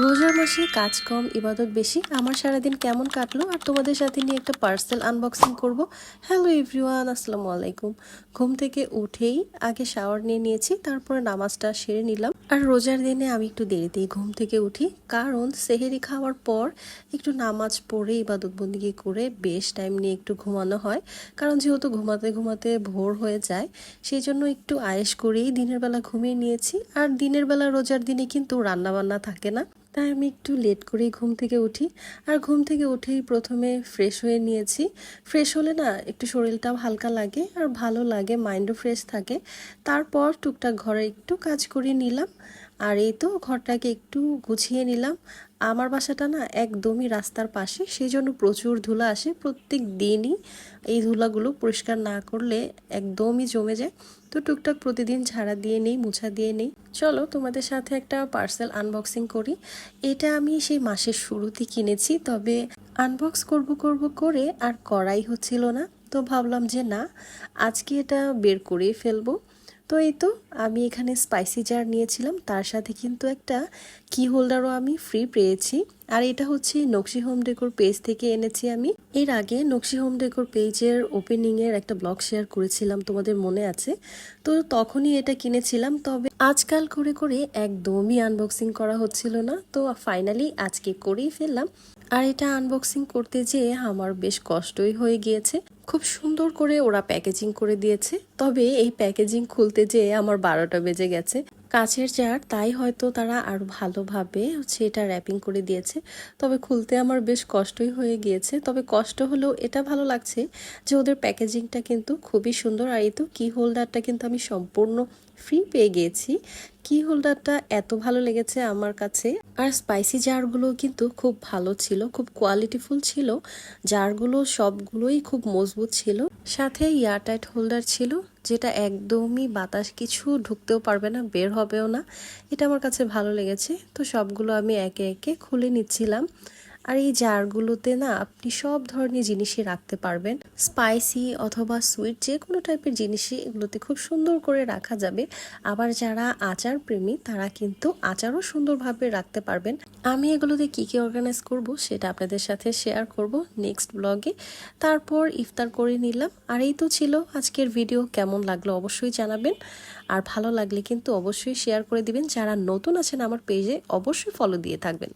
রোজার মাসে কাজ কম ইবাদত বেশি। আমার সারাদিন কেমন কাটলো আর তোমাদের সাথে নিয়ে একটা পার্সেল আনবক্সিং করব। হ্যালো এভরিওয়ান, আসসালামু আলাইকুম। ঘুম থেকে উঠেই আগে শাওয়ার নিয়ে নিয়েছি, তারপরে নামাজটা সেরে নিলাম। আর রোজার দিনে আমি একটু দেরিতেই ঘুম থেকে উঠি, কারণ সেহেরি খাওয়ার পর একটু নামাজ পড়ে ইবাদত বন্দিগি করে বেশ টাইম নিয়ে একটু ঘুমানো হয়। কারণ যেহেতু ঘুমাতে ঘুমাতে ভোর হয়ে যায়, সেই জন্য একটু আয়েশ করেই দিনের বেলা ঘুমিয়ে নিয়েছি। আর দিনের বেলা রোজার দিনে কিন্তু রান্না বান্না থাকে না, তাই আমি একটু লেট করেই ঘুম থেকে উঠি। আর ঘুম থেকে উঠেই প্রথমে ফ্রেশ হয়ে নিয়েছি। ফ্রেশ হলে না একটু শরীরটাও হালকা লাগে আর ভালো লাগে, মাইন্ডও ফ্রেশ থাকে। তারপর টুকটাক ঘরে একটু কাজ করে নিলাম। আর এই তো ঘরটাকে একটু গুছিয়ে নিলাম। আমার বাসাটা না একদমই রাস্তার পাশে, সেই জন্য প্রচুর ধুলা আসে প্রত্যেক দিনই। এই ধুলাগুলো পরিষ্কার না করলে একদমই জমে যায়। তো টুকটাক প্রতিদিন ঝাড়া দিয়ে নেই, মোছা দিয়ে নেই। চলো তোমাদের সাথে একটা পার্সেল আনবক্সিং করি। এটা আমি সেই মাসের শুরুতে কিনেছি, তবে আনবক্স করব করে আর করাই হচ্ছিল না। তো ভাবলাম যে না, আজকে এটা বের করেই ফেলবো। তো এই তো আমি এখানে স্পাইসি জার নিয়েছিলাম, তার সাথে কিন্তু একটা কি হোল্ডারও আমি ফ্রি পেয়েছি। আর এটা হচ্ছে নকশি হোম ডেকোর পেজ থেকে এনেছি আমি। এর আগে নকশি হোম ডেকোর পেজের ওপেনিংয়ের একটা ব্লগ শেয়ার করেছিলাম, তোমাদের মনে আছে? তো তখনই এটা কিনেছিলাম, তবে আজকাল করে করে একদমই আনবক্সিং করা হচ্ছিল না। তো ফাইনালি আজকে করেই ফেললাম। আর এটা আনবক্সিং করতে যেয়ে আমার বেশ কষ্টই হয়ে গিয়েছে। খুব সুন্দর করে ওরা প্যাকেজিং করে দিয়েছে, তবে এই প্যাকেজিং খুলতে যেয়ে আমার 12টা বেজে গেছে। কাছের জার, তাই হয়তো তারা আরো ভালোভাবে এটা র্যাপিং করে দিয়েছে। তবে খুলতে আমার বেশ কষ্টই হয়ে গিয়েছে। তবে কষ্ট হলেও এটা ভালো লাগছে যে ওদের প্যাকেজিংটা কিন্তু খুবই সুন্দর। আর এই তো কি হোল্ডারটা কিন্তু আমি সম্পূর্ণ ফ্রি পেয়ে গিয়েছি। কি হোল্ডারটা এত ভালো লেগেছে আমার কাছে। আর স্পাইসি জারগুলো কিন্তু খুব ভালো ছিল, খুব কোয়ালিটিফুল ছিল। জারগুলো সবগুলোই খুব মজবুত ছিল, সাথে এয়ারটাইট হোল্ডার ছিল, যেটা একদমই বাতাস কিছু ঢুকতেও পারবে না, বের হবেও না। এটা আমার কাছে ভালো লেগেছে। তো সবগুলো আমি একে একে খুলে নিচ্ছিলাম। আর এই জারগুলোতে না আপনি সব ধরনের জিনিসই রাখতে পারবেন, স্পাইসি অথবা সুইট যে কোনো টাইপের জিনিসই এগুলোতে খুব সুন্দর করে রাখা যাবে। আবার যারা আচার প্রেমী তারা কিন্তু আচারও সুন্দরভাবে রাখতে পারবেন। আমি এগুলোতে কি কি অর্গানাইজ করব সেটা আপনাদের সাথে শেয়ার করব নেক্সট ব্লগে। তারপর ইফতার করে নিলাম। আর এই তো ছিল আজকের ভিডিও। কেমন লাগলো অবশ্যই জানাবেন, আর ভালো লাগলে কিন্তু অবশ্যই শেয়ার করে দিবেন। যারা নতুন আছেন আমার পেজে অবশ্যই ফলো দিয়ে থাকবেন।